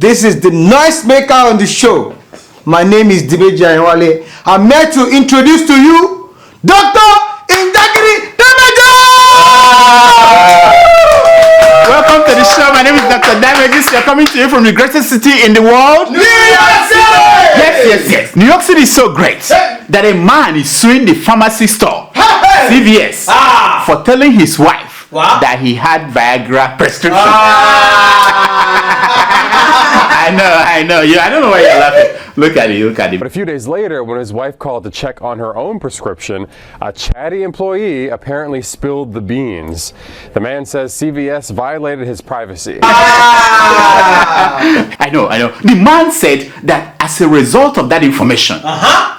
This is the noise maker on the show. My name is Dibeji Ayewale. I'm here to introduce to you Dr. Indagiri Damages! Welcome to the show. My name is Dr. Damages. We are coming to you from the greatest city in the world, New York City! Yes. New York City is so great that a man is suing the pharmacy store, CVS, for telling his wife that he had Viagra prescription. I know. I don't know why you're laughing. Look at it. But a few days later, when his wife called to check on her own prescription, a chatty employee apparently spilled the beans. The man says CVS violated his privacy. I know. The man said that as a result of that information,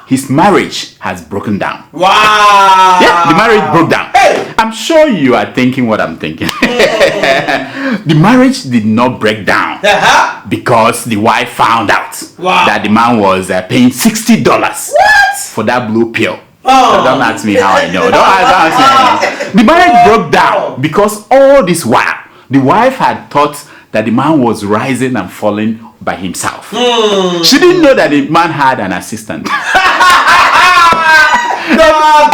his marriage has broken down. Wow! Yeah, the marriage broke down. Hey. I'm sure you are thinking what I'm thinking. The marriage did not break down because the wife found out that the man was paying $60 for that blue pill. So don't ask me how I know. Don't ask me how I know. The marriage broke down because all this while, the wife had thought that the man was rising and falling by himself. She didn't know that the man had an assistant.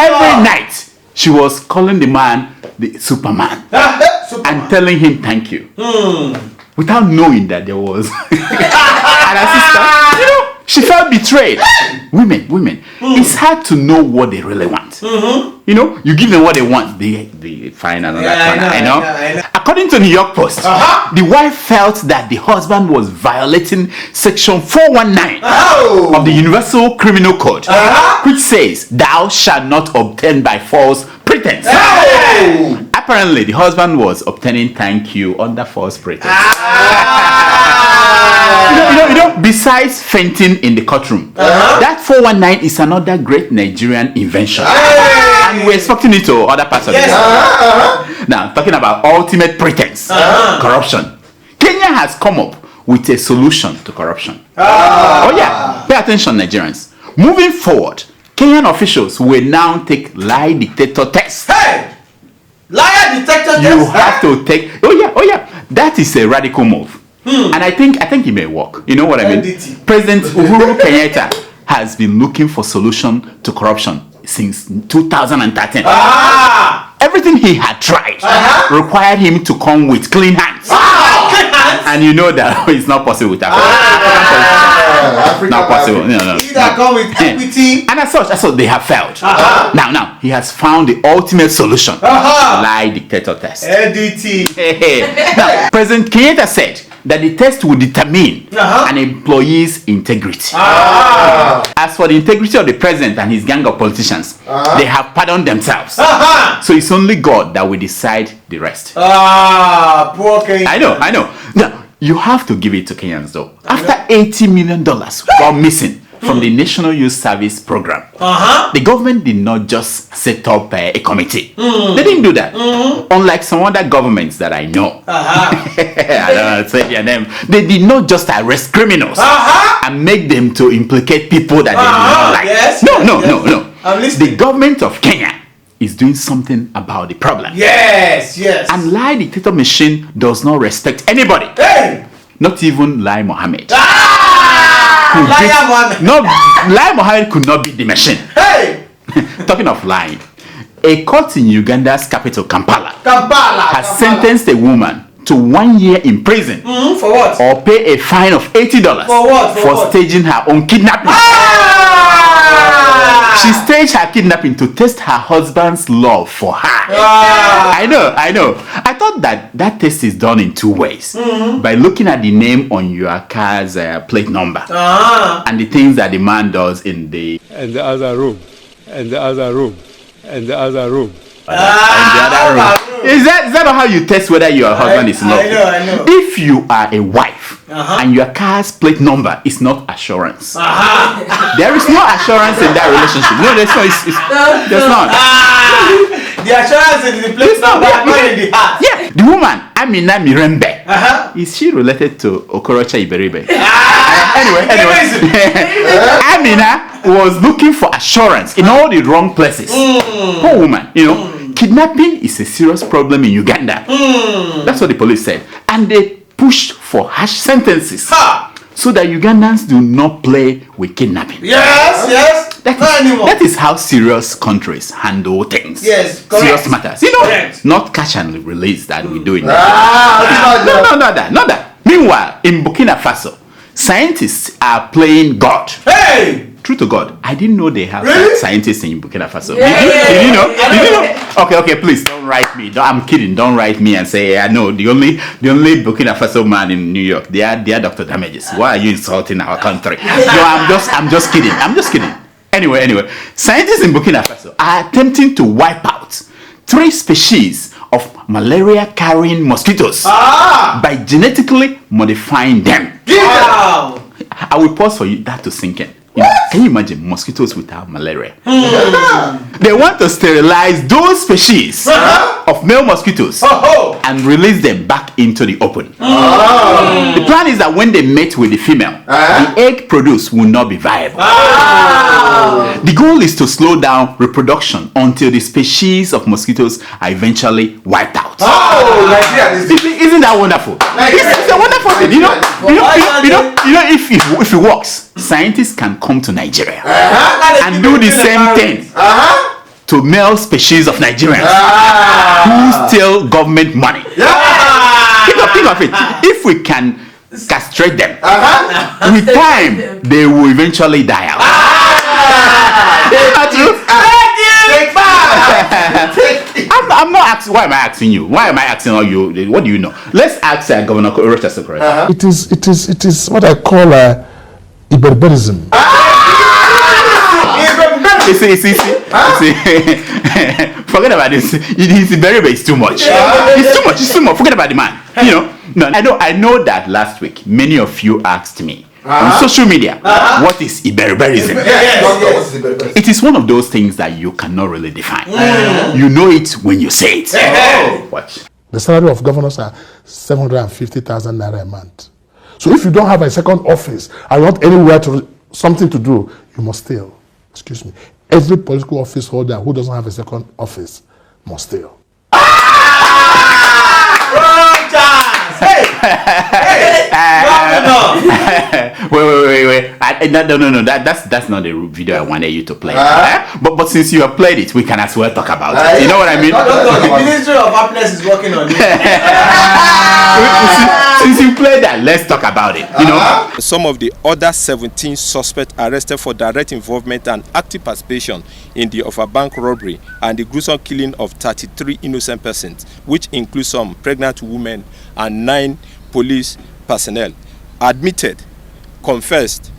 Every night, she was calling the man the Superman and telling him thank you without knowing that there was an assistant. You know, she felt betrayed. Women, it's hard to know what they really want. You know, you give them what they want, they find another corner. I know. According to New York Post, the wife felt that the husband was violating Section 419 of the Universal Criminal Code, which says, "Thou shalt not obtain by false pretense." Apparently, the husband was obtaining thank you under false pretense. You know, besides fainting in the courtroom, that 419 is another great Nigerian invention. And we're expecting it to other parts of the world. Now, talking about ultimate pretense, corruption. Kenya has come up with a solution to corruption. Oh yeah, pay attention, Nigerians. Moving forward, Kenyan officials will now take lie detector tests. Liar detector test. You have to take. Oh yeah. That is a radical move. And I think it may work. You know what I mean? NDT. President Uhuru Kenyatta has been looking for solution to corruption since 2013. Everything he had tried required him to come with clean hands. And you know that it's not possible with Africa. Not possible. No. Either come with equity. And as such, they have failed. Now, he has found the ultimate solution. Lie detector test. NDT. Now, President Kenyatta said that the test will determine an employee's integrity. As for the integrity of the president and his gang of politicians, they have pardoned themselves. So it's only God that will decide the rest. Poor Kenya. I know. Now, you have to give it to Kenyans though. After $80 million gone missing from the National Youth Service Program, the government did not just set up a committee. They didn't do that. Unlike some other governments that I know. I don't know how to say their name. They did not just arrest criminals and make them to implicate people that they do not like. No. The government of Kenya is doing something about the problem. Yes. And lie detector machine does not respect anybody. Not even Lai Mohammed. Lai Mohammed could not beat the machine. Talking of lying, a court in Uganda's capital, Kampala has sentenced a woman to 1 year in prison for what? or pay a fine of $80 for staging her own kidnapping. She staged her kidnapping to test her husband's love for her. I know. I thought that test is done in two ways. By looking at the name on your car's plate number and the things that the man does in the other room. Is that not how you test whether your husband is in love? I know. If you are a wife and your car's plate number is not assurance, there is no assurance in that relationship. No, there's not. The assurance is in the plate number, not in the heart. Yeah, the woman Amina Mirembe, is she related to Okorocha Iberibe? Anyway, Amina was looking for assurance in all the wrong places. Poor woman, Kidnapping is a serious problem in Uganda. That's what the police said. And they pushed for harsh sentences so that Ugandans do not play with kidnapping. Yes. That is how serious countries handle things. Yes, correct. Serious matters. Correct. Not catch and release that we do in Not that. Meanwhile, in Burkina Faso, scientists are playing God. Hey! True to God, I didn't know they have scientists in Burkina Faso. Yeah. Did you know? Okay, please don't write me. I'm kidding. Don't write me and say I know the only Burkina Faso man in New York. They are Dr. Damages. Why are you insulting our country? No, I'm just kidding. Anyway, scientists in Burkina Faso are attempting to wipe out 3 species of malaria-carrying mosquitoes by genetically modifying them. Wow! I will pause for you that to sink in. Can you imagine mosquitoes without malaria? They want to sterilize those species of male mosquitoes and release them back into the open. The plan is that when they mate with the female, the egg produced will not be viable. The goal is to slow down reproduction until the species of mosquitoes are eventually wiped out. Isn't that wonderful? It's a wonderful thing. If it works, scientists can come to Nigeria and do the same thing to male species of Nigerians who steal government money. Think of it. If we can castrate them, with time they will eventually die out. I'm not asking. Why am I asking you? Why am I asking all you? What do you know? Let's ask Governor Rochester. It is what I call Iberberism. See. Forget about this. It's too much. It's too much. Forget about the man. I know that last week many of you asked me on social media, what is Iberberism? It is one of those things that you cannot really define. You know it when you say it. Watch. The salary of governors are 750,000 naira a month. So if you don't have a second office and want anywhere something to do, you must steal. Excuse me. Every political office holder who doesn't have a second office must steal. Wait. No. That's not the video I wanted you to play. But since you have played it, we can as well talk about it. You know what I mean? The Ministry of Happiness is working on it. Since you played that, let's talk about it. Some of the other 17 suspects arrested for direct involvement and active participation in the Bank robbery and the gruesome killing of 33 innocent persons, which includes some pregnant women and 9 police personnel, admitted, confessed,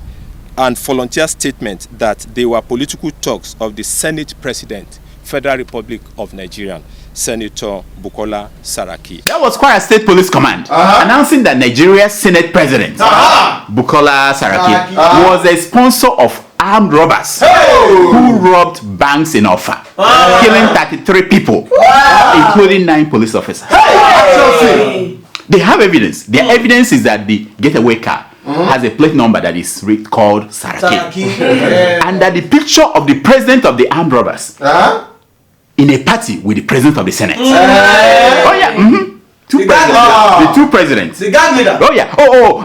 and volunteer statement that they were political thugs of the Senate President, Federal Republic of Nigeria, Senator Bukola Saraki. That was quite a state police command announcing that Nigeria's Senate President, Bukola Saraki, was a sponsor of armed robbers who robbed banks in Offa, killing 33 people, including 9 police officers. They have evidence. Their evidence is that the getaway car has a plate number that is called Saraki. And that the picture of the president of the armed robbers in a party with the president of the Senate. The 2 presidents. The gang leader.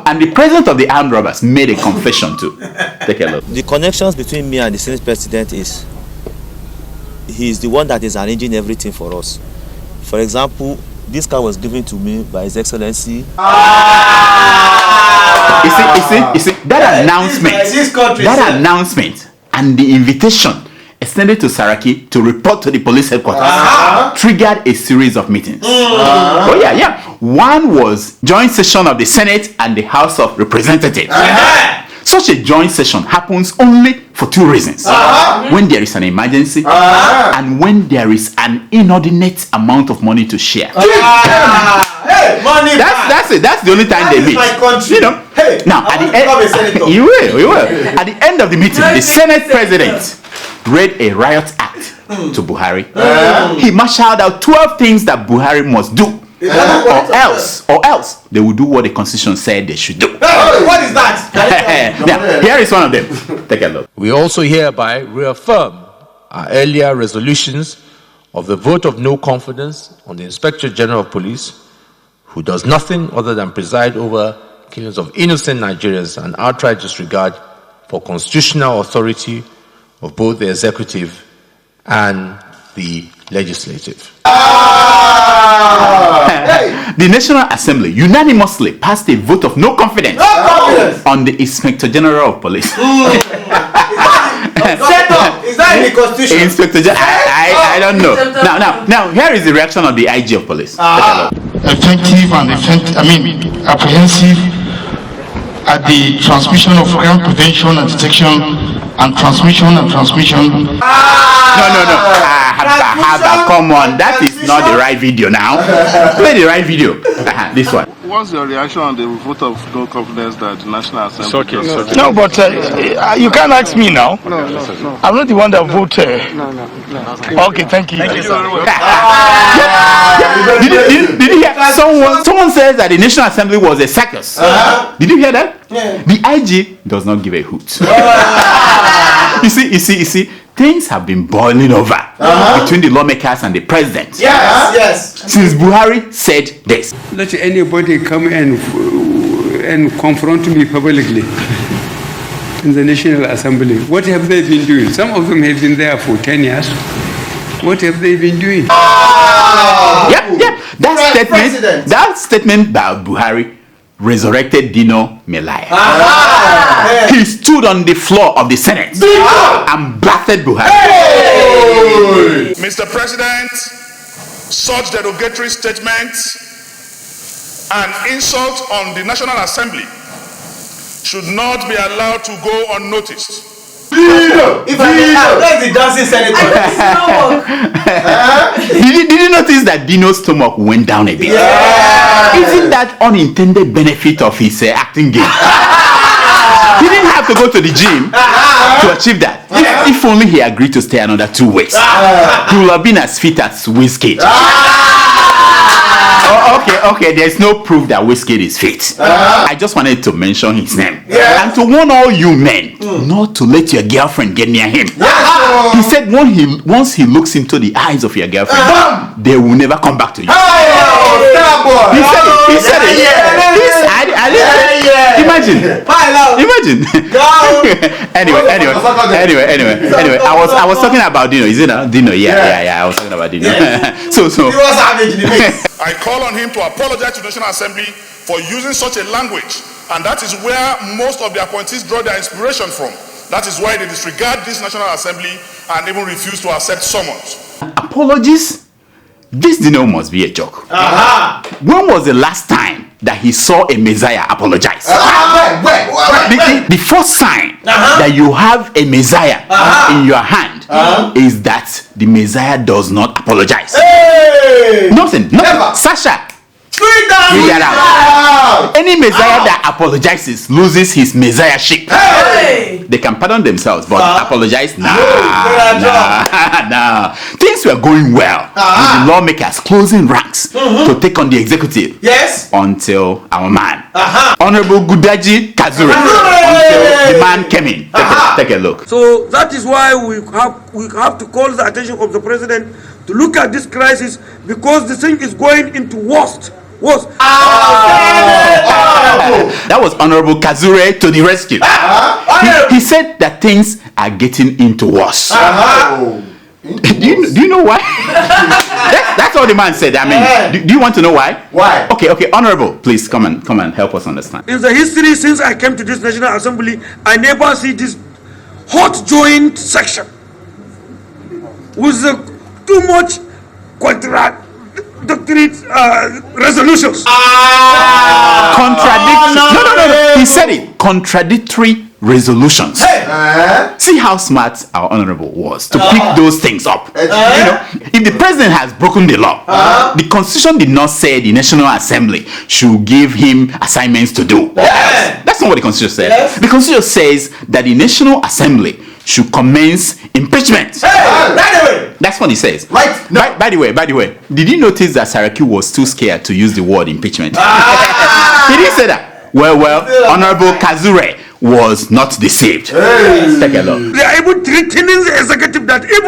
And the president of the armed robbers made a confession too. Take a look. The connections between me and the Senate President is he is the one that is arranging everything for us. For example, this car was given to me by His Excellency. You see, that announcement and the invitation extended to Saraki to report to the police headquarters triggered a series of meetings. One was joint session of the Senate and the House of Representatives. Such a joint session happens only for 2 reasons. When there is an emergency and when there is an inordinate amount of money to share. Money. That's it. That's the only time they meet. Now at the end, you will. At the end of the meeting, the Senate President read a riot act to Buhari. He marshaled out 12 things that Buhari must do. Or else they will do what the Constitution said they should do. What is that? Now, here is one of them. Take a look. We also hereby reaffirm our earlier resolutions of the vote of no confidence on the Inspector General of Police, who does nothing other than preside over killings of innocent Nigerians and outright disregard for constitutional authority of both the executive and the legislative. The National Assembly unanimously passed a vote of no confidence on the Inspector General of Police. Is that in the Constitution? Inspector General, I don't know. Now, here is the reaction of the IG of Police. Effective and apprehensive at the transmission of crime prevention and detection and transmission. No. Come on, that is not the right video now. Play the right video. This one. What's your reaction on the vote of no confidence that the National Assembly? No, but you can't ask me now. No. I'm not the one that voted. No. Okay, thank you. Did you hear? Someone says that the National Assembly was a circus. Did you hear that? Yeah. The IG does not give a hoot. You see, things have been boiling over between the lawmakers and the president. Yes. Since Buhari said this. Let anybody come and confront me publicly in the National Assembly. What have they been doing? Some of them have been there for 10 years. What have they been doing? Yeah. That statement by Buhari resurrected Dino Melaya. He stood on the floor of the Senate and blasted Buhari. Mr. President, such derogatory statements and insults on the National Assembly should not be allowed to go unnoticed. If that's the dancing senator. Did you notice that Dino's stomach went down a bit? Isn't that unintended benefit of his acting game? He didn't have to go to the gym to achieve that. If only he agreed to stay another 2 weeks, he would have been as fit as Wizkid. Okay, there's no proof that Wizkid is fit. I just wanted to mention his name and to warn all you men not to let your girlfriend get near him. He said once he looks into the eyes of your girlfriend, they will never come back to you. He said it. Imagine. Anyway. I was talking about Dino. Is it now? Dino? Yeah. I was talking about Dino. So. I call on him to apologize to the National Assembly for using such a language, and that is where most of the appointees draw their inspiration from. That is why they disregard this National Assembly and even refuse to accept summons. Apologies? This Dino must be a joke. When was the last time that he saw a Messiah apologize? The first sign that you have a Messiah in your hand is that the Messiah does not apologize. Nothing. Sasha, tweet that out. Any Messiah that apologizes loses his Messiahship. They can pardon themselves, but apologize? Nah. Things were going well with the lawmakers closing ranks to take on the executive. Yes. Until our man, Honorable Gudaji Kazure, until the man came in. Take a look. So that is why we have to call the attention of the president to look at this crisis, because the thing is going into worst. That was Honorable Kazure to the rescue. He said that things are getting into worse. Do you know why? That's all the man said. Do you want to know why? Why? Okay, Honorable, please come and help us understand. In the history since I came to this National Assembly, I never see this hot joint section with too much contradictory resolutions. No. He said it. Contradictory resolutions. See how smart our honorable was to pick those things up. If the president has broken the law, the constitution did not say the National Assembly should give him assignments to do. That's not what the constitution says. The constitution says that the National Assembly should commence impeachment. That's what he says. Right. No. By the way, did you notice that Saraki was too scared to use the word impeachment? He didn't say that. Well, Honorable Kazure was not deceived. Take a look. They are even threatening the executive that if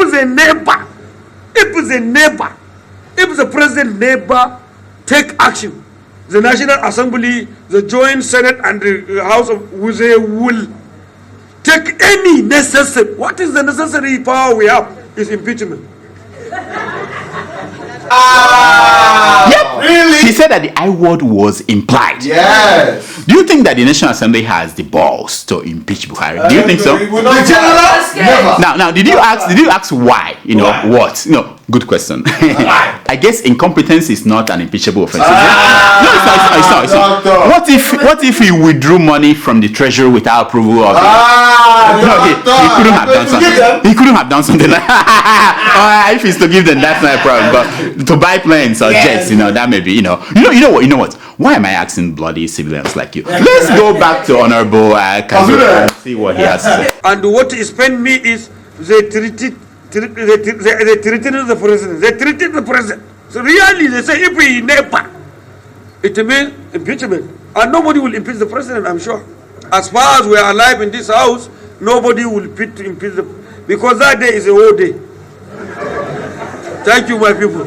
the president never take action, the National Assembly, the Joint Senate and the House of they will take any necessary. What is the necessary power we have? Is impeachment. Yep. Really? He said that the I word was implied. Yes. Do you think that the National Assembly has the balls to impeach Buhari? Do you think so? The general? Never. Now, did you ask why? You know why? What? No. Good question. I guess incompetence is not an impeachable offense. No, it's not. What if he withdrew money from the treasury without approval of he couldn't have done something. He couldn't have done something like if he's to give them, that's not a problem. But to buy planes or jets, that may be, You know what? Why am I asking bloody civilians like you? Let's go back to Honorable Kazu and see what he has to say. And what is pain me is they treated the president. They treated the president. So really, they say if we never, it means impeachment, and nobody will impeach the president. I'm sure. As far as we are alive in this house, nobody will impeach the, because that day is a whole day. Thank you, my people.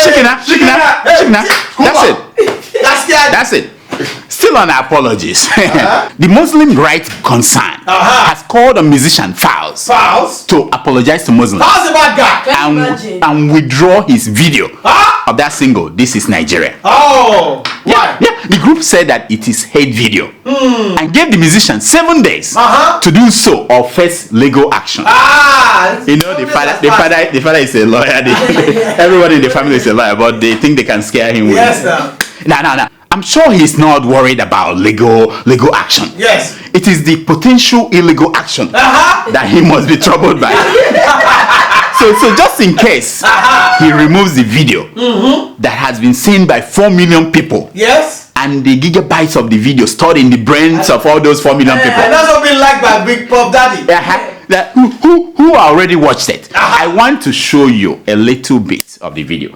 Shikina. That's it. Still on apologies. The Muslim Rights Concern has called on musician Fowls to apologize to Muslims. How's the bad guy? And withdraw his video of that single, This Is Nigeria. Oh, why? Yeah, the group said that it is hate video and gave the musician 7 days to do so or face legal action. The father is a lawyer. Everybody in the family is a lawyer, but they think they can scare him with. Yes, No. I'm sure he's not worried about legal action. Yes. It is the potential illegal action that he must be troubled by. So just in case he removes the video that has been seen by 4 million people. Yes. And the gigabytes of the video stored in the brains of all those 4 million people. And that's what been liked by Big Pop Daddy. Who already watched it. I want to show you a little bit of the video.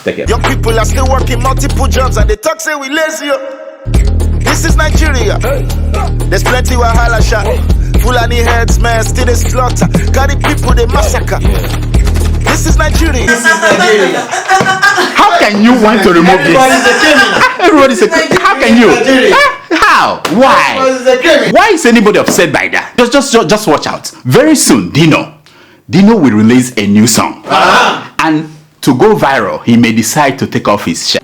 Take it. Young people are still working multiple jobs and they talk say we lazy. This is Nigeria. There's plenty of wahala shot. Fulani heads, man, still they slaughter. Got the people they massacre. This is Nigeria. How can you want to remove this? Everybody's a criminal. How can you? How? Why? Why is anybody upset by that? Just watch out. Very soon, Dino will release a new song. And to go viral, he may decide to take off his shirt.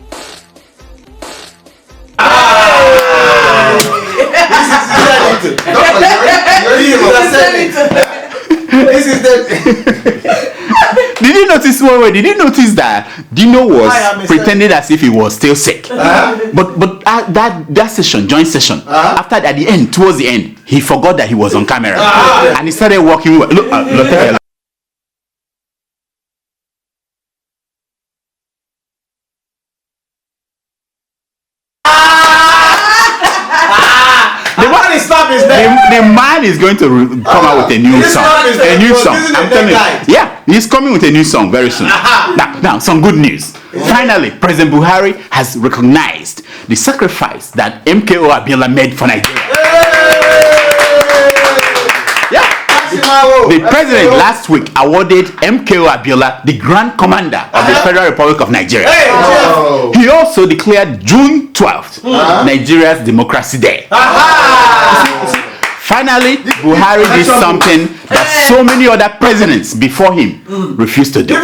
Did you notice Did you notice that Dino was pretending as if he was still sick? But that session, joint session, after at the end, towards the end, he forgot that he was on camera and he started walking. Look, the man is going to come out with a new song. I'm telling you. Yeah, he's coming with a new song very soon. Now, some good news. Finally, President Buhari has recognized the sacrifice that MKO Abiola made for Nigeria. The president last week awarded MKO Abiola the Grand Commander of the Federal Republic of Nigeria. He also declared June 12th Nigeria's Democracy Day. Finally, Buhari did something that so many other presidents before him refused to do.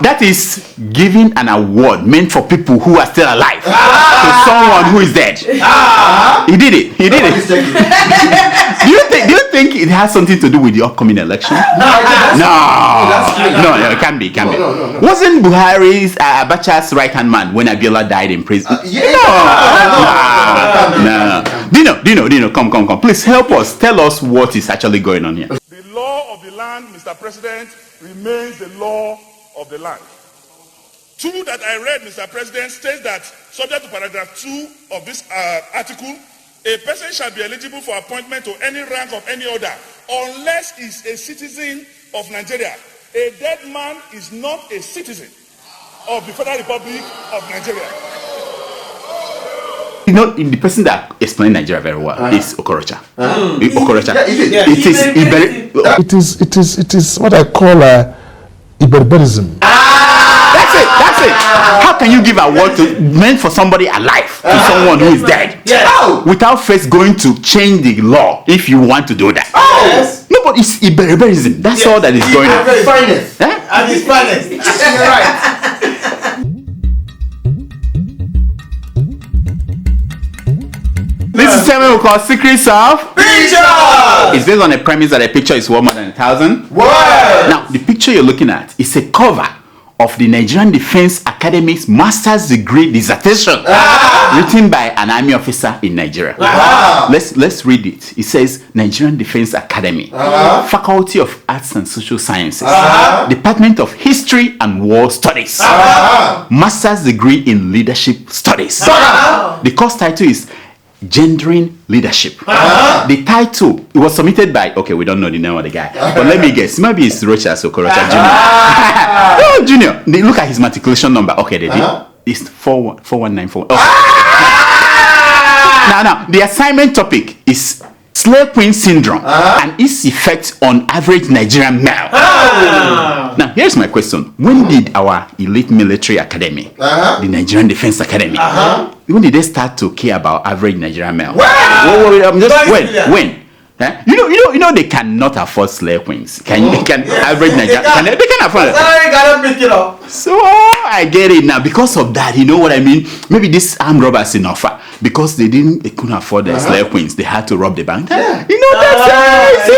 That is giving an award meant for people who are still alive to someone who is dead. He did it. Do you think it has something to do with the upcoming election? No, it can be. No. Wasn't Buhari's Abacha's right-hand man when Abiola died in prison? No. Dino, come. Please help us. Tell us what is actually going on here. The law of the land, Mr. President, remains the law of the land. 2 that I read, Mr. President, states that, subject to paragraph 2 of this article, a person shall be eligible for appointment to any rank of any order unless he's a citizen of Nigeria. A dead man is not a citizen of the Federal Republic of Nigeria. The person that explained Nigeria very well is Okorocha. Okorocha. It is what I call Iberberism. That's Listen, how can you give award meant for somebody alive to someone who is dead? Without first going to change the law if you want to do that. No, but it's barbarism. That's all that is going on. At his finest. At his finest. You're right. This is something we call secrets of Picture. It's based on a premise that a picture is worth more than 1,000 words. Now, the picture you're looking at is a cover of the Nigerian Defense Academy's master's degree dissertation written by an army officer in Nigeria. Let's read it. It says Nigerian Defense Academy, Faculty of Arts and Social Sciences, Department of History and War Studies, master's degree in leadership studies. The course title is Gendering Leadership. The title, it was submitted by, okay, we don't know the name of the guy, but let me guess, maybe it's Rocha Sokorocha Jr. Oh, Junior, they look at his matriculation number. Okay, they did. It's 41941. Okay. Now, the assignment topic is Slave Queen Syndrome and its effect on average Nigerian male. Now, here's my question. When did our elite military academy, the Nigerian Defense Academy, when did they start to care about average Nigerian male? When? You know they cannot afford slave queens. Average Nigerian they can afford it. So I get it now. Because of that, you know what I mean? Maybe this armed robbers in offer, because they couldn't afford the slave queens, they had to rob the bank. You know that's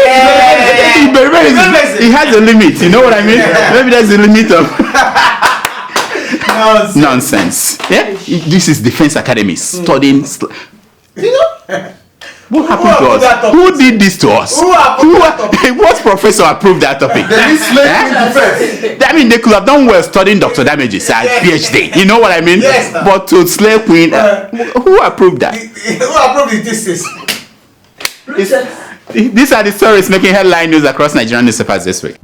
it has a limit. You know what I mean? Maybe there's a limit of nonsense. Yeah, this is Defense Academy studying. What happened to us? Who did this to us? What professor approved that topic? I mean, they could have done well studying Dr. Damages at PhD. You know what I mean? Yes, but to slave queen, who approved that? Who approved the thesis? These are the stories making headline news across Nigerian newspapers this week.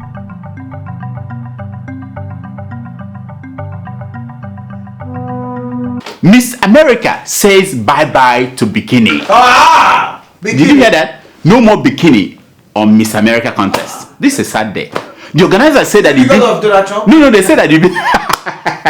Miss America says bye-bye to bikini. Did you hear that? No more bikini on Miss America contest. This is a sad day. The organizers said that because of Donald Trump? No, they said that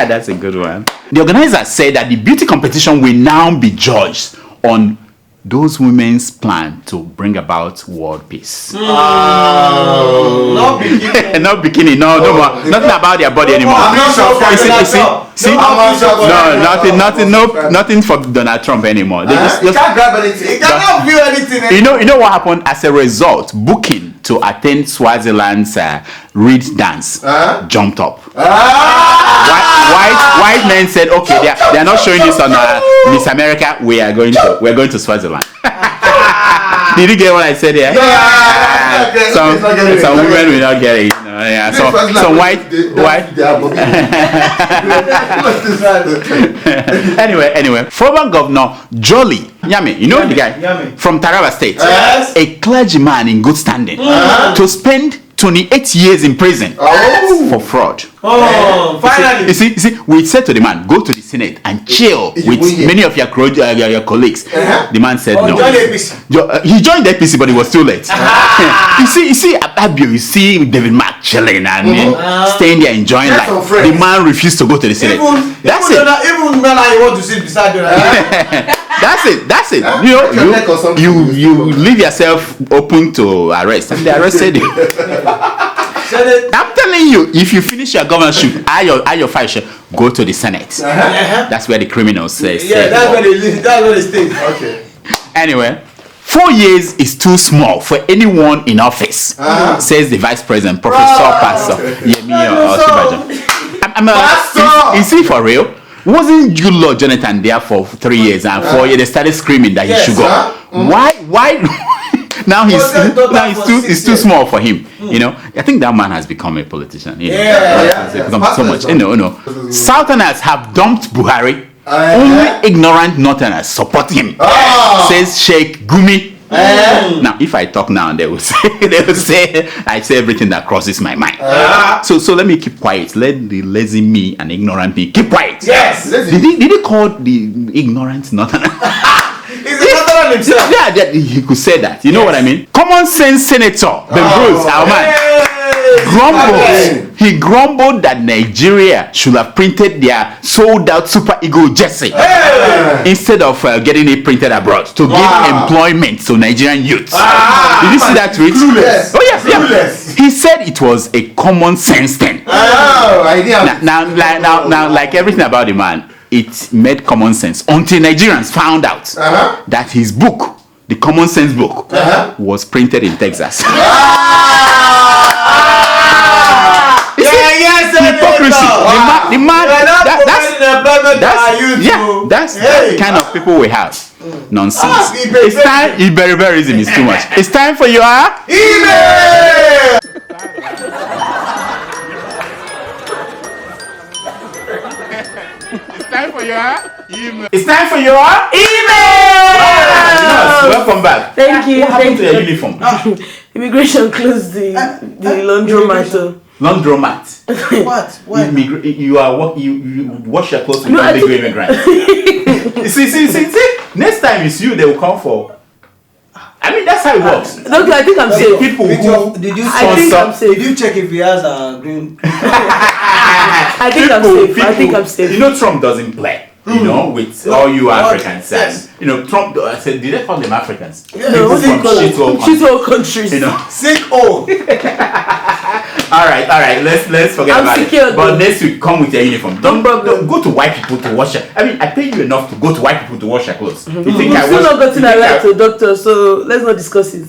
that's a good one. The organizers said that the beauty competition will now be judged on those women's plan to bring about world peace. Not bikini. Not bikini. No more. Nothing about their body anymore. See? Nothing for Donald Trump anymore. They just can't grab anything. He cannot view anything anymore. You know what happened as a result? Booking to attend Swaziland's Reed dance jumped up. White men said, okay, they are not showing this on Miss America. We're going to Swaziland. Did you get what I said here? Some women will not get it. So white. Anyway, former Governor Jolly Nyame, you know the guy from Taraba State, a clergyman in good standing, to spend 28 years in prison for fraud. Finally. You see, we said to the man, go to the Senate and chill with many of your colleagues. The man said no. He joined the APC, but it was too late. You see, Abiola, you see David Mark chilling and staying there enjoying life. The man refused to go to the Senate. That's it. Even when I want to sit beside you. That's it. You leave yourself open to arrest, and they arrested you. I'm telling you, if you finish your governorship, your file, go to the Senate. That's where the criminals say. That's where they stay. Okay. Anyway, 4 years is too small for anyone in office, says the Vice President, Professor Pastor Yemi Osinbajo. Is he for real? Wasn't Goodluck Jonathan there for 3 years and 4 years? They started screaming that he should go. Why? Now he's too small for him. You know, I think that man has become a politician. So much. No. Southerners have dumped Buhari. Only ignorant Northerners support him. Says Sheikh Gumi. Now, if I talk now, they will say I say everything that crosses my mind. So let me keep quiet. Let the lazy me and ignorant me keep quiet. Yes. Did he call the ignorant Northerner? He's a Northerner himself. Yeah, he could say that. You know what I mean? Common sense senator, Ben Bruce, our man, grumbles. he grumbled that Nigeria should have printed their sold-out Super Eagle jersey instead of getting it printed abroad to give employment to Nigerian youths. Did you see that tweet? Clueless. Oh yes, yeah. He said it was a common sense thing. Now, like everything about the man, it made common sense until Nigerians found out that his book, the Common Sense book, was printed in Texas. Hypocrisy. The man. That's the kind of people we have. Nonsense. It's time. Iberiberism is too much. It's time for your email. It's time for your email. Welcome back. Thank you. What happened to your uniform? Immigration closed the laundromat. Laundromat. What? Why? You wash your clothes with illegal immigrants. see. Next time it's you, they will come for. I mean, that's how it works. Look, I think I'm safe. People Did you check if he has a green? I think I'm safe. You know, Trump doesn't play. You know, with all you Africans, and you know, Trump. I said, did they call them Africans? No, shithole countries. You know, sick old. All right. Let's forget about it. But next week, come with your uniform. Don't go to white people to wash it. I mean, I pay you enough to go to white people to wash your clothes. You think I still not gotten a right to a doctor, so let's not discuss it.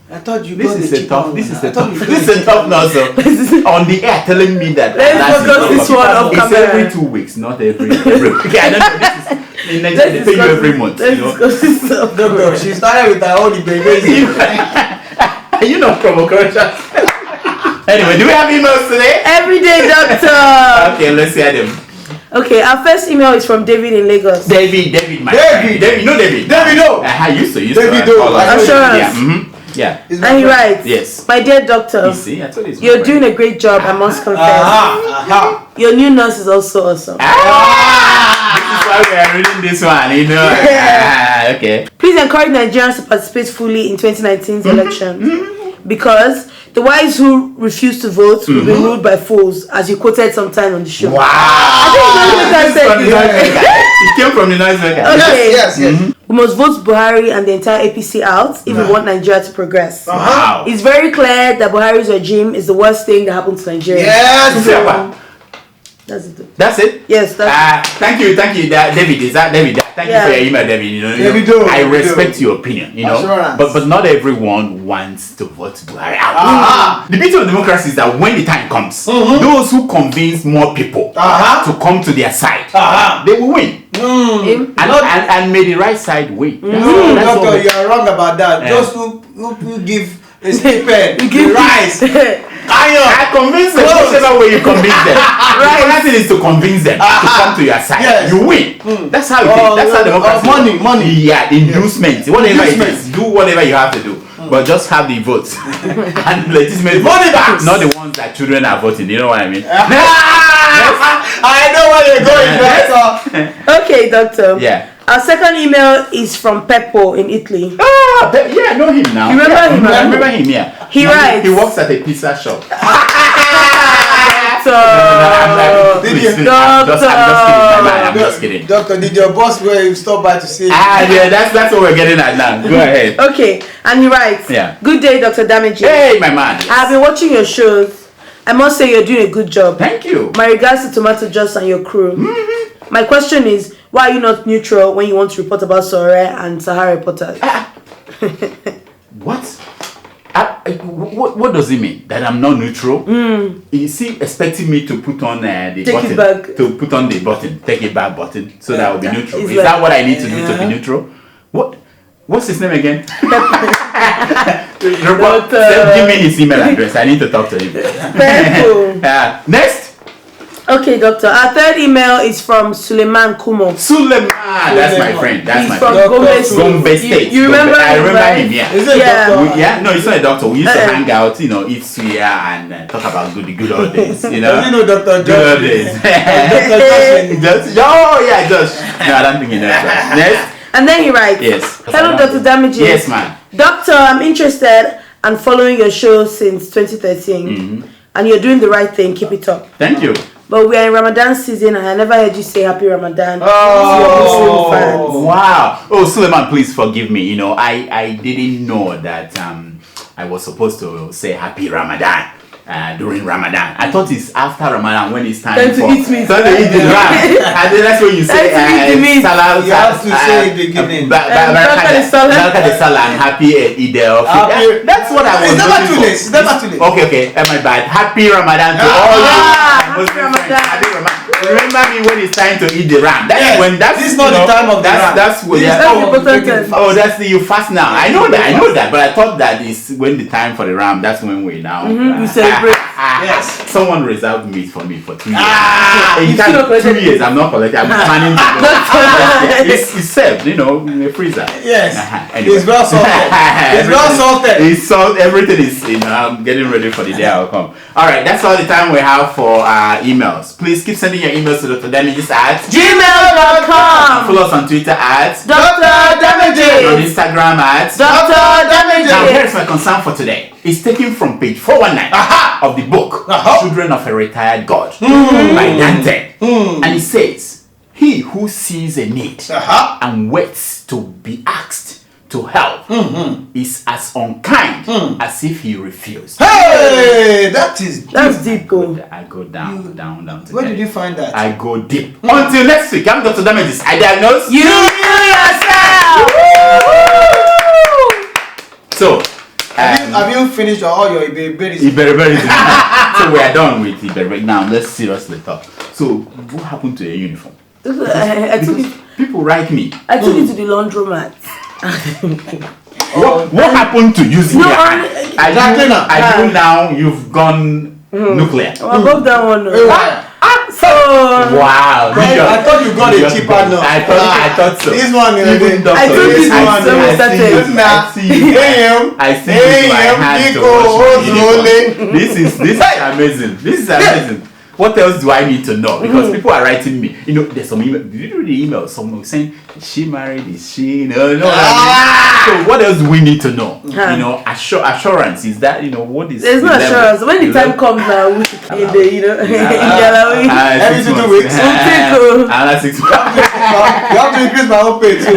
I thought you. This is a tough nonsense. On the air, telling me that. Let's focus this one off it's camera. every 2 weeks, not every week. I don't know. This is in Nigeria, they pay you every month. Let's discuss this off camera. She started with her own baby. Are you not from Okorocha? Anyway, do we have emails today? Everyday doctor. Okay, let's hear them. Okay, our first email is from David in Lagos. David, my friend. David, no David. Davido. I used to. Assurance. Yeah. And he writes, yes. My dear doctor, You see, I told you you're doing a great job, I must confess. Your new nurse is also awesome. This is why we are reading this one, you know. Okay. Please encourage Nigerians to participate fully in 2019's election. Because the wise who refuse to vote will be ruled by fools, as you quoted sometime on the show. Wow. I think it came from the noise maker. Okay. Yes. We must vote Buhari and the entire APC out if we want Nigeria to progress. Wow. It's very clear that Buhari's regime is the worst thing that happened to Nigeria. Yes. That's it. That's it? Yes. Thank you, David. Is that David? Thank you for your email, David. You know, I respect your opinion. You know, but not everyone wants to vote Buhari out. The beauty of democracy is that when the time comes, those who convince more people to come to their side, they will win. And may the right side win. No, doctor, you are wrong about that. Those who give a stipend, rice. I convince them whichever way you convince them. The important thing is to convince them to come to your side. Yes. You win. That's how it is. That's how democracy works. Money. Yeah, inducement. Whatever it is. Do whatever you have to do. But just have the votes. And legitimate money back. Not the ones that children are voting. You know what I mean? I know where you're going, doctor. Okay, doctor. Yeah. Our second email is from Peppo in Italy. Yeah, I know him now. You remember him? I remember him, yeah. He writes. He works at a pizza shop. I'm just kidding. Doctor, did your boss stop by to see? Yeah, that's what we're getting at now. Go ahead. Okay, and he writes. Yeah. Good day, Dr. Damage. Hey, my man. I've been watching your shows. I must say you're doing a good job. Thank you. My regards to Tomato Juice and your crew. My question is, why are you not neutral when you want to report about Sore and Sahara reporters? What? What does it mean? That I'm not neutral? Is he expecting me to put on the button? It back. To put on the button, take it back button, so that I will be neutral. Is that what I need to do to be neutral? What's his name again? Give me his email address. I need to talk to him. Next. Okay, doctor. Our third email is from Suleiman Kumo. Suleiman, that's my friend. That's He's my from friend. Gombe State. You remember him? I remember him. Yeah. Is it doctor? Yeah. No, he's not a doctor. We used to hang out, eat suya and talk about good old days. You know. You know, Dr. Good old days. Josh. No, I don't think he knows that. Next. And then he writes. Yes. Hello, Dr. Damages. Yes, ma'am. Doctor, I'm interested and following your show since 2013. and you're doing the right thing. Keep it up. Thank you. But we are in Ramadan season, and I never heard you say Happy Ramadan to your Muslim fans. Wow. Oh, Suleiman, please forgive me. I didn't know that I was supposed to say Happy Ramadan during Ramadan. I thought it's after Ramadan when it's time to eat meat. Time to eat the ram. And then that's when you say Salah. You have to say in the beginning. Baraka de Salah and Happy Eid al-Fitr. That's what I was looking for. It's never too late. Okay. My bad. Happy Ramadan to all you. Happy Ramadan. Happy Ramadan. Remember me when it's time to eat the ram. That's when this is not the time of the ram. That's when that's the you fast now. I know that, but I thought that is when the time for the ram. That's when we now we celebrate. Yes. Someone reserved meat for me for 2 years. 2 years, I'm not collecting. I'm planning to go. It's served, in the freezer. Yes. Anyway. It's well salted. It's well salted. It's salt. Everything is, I'm getting ready for the day I'll come. All right, that's all the time we have for emails. Please keep sending your emails to Dr. Damages at gmail.com. Follow us on Twitter at Dr. Damages. On Instagram at Dr. Damages. Now, here's my concern for today. It's taken from page 419 of the book Children of a Retired God by Dante. And it says, he who sees a need and waits to be asked to help is as unkind as if he refused. Hey, that's deep. I go down. Where did you find that? I go deep. Until next week, I'm Dr. Damages. I diagnose you yourself. So, have you finished all your Iberiberi? So we are done with Iberiberi. Now let's seriously talk. So what happened to your uniform? People write me. I took it to the laundromat. What happened to using your hand? I do now. You've gone nuclear. I'll go that one. Wow. I thought you got a cheaper now. I thought so. This one, I took this one. This is amazing. This is amazing. What else do I need to know? Because people are writing me. There's some email. Did you read the email? Someone saying, is she married? Is she? No. So what else do we need to know? Assurance is that, what is... There's no assurance. When the time comes now, we should in the, every 2 weeks. Another 6 months. You have to increase my own pay too.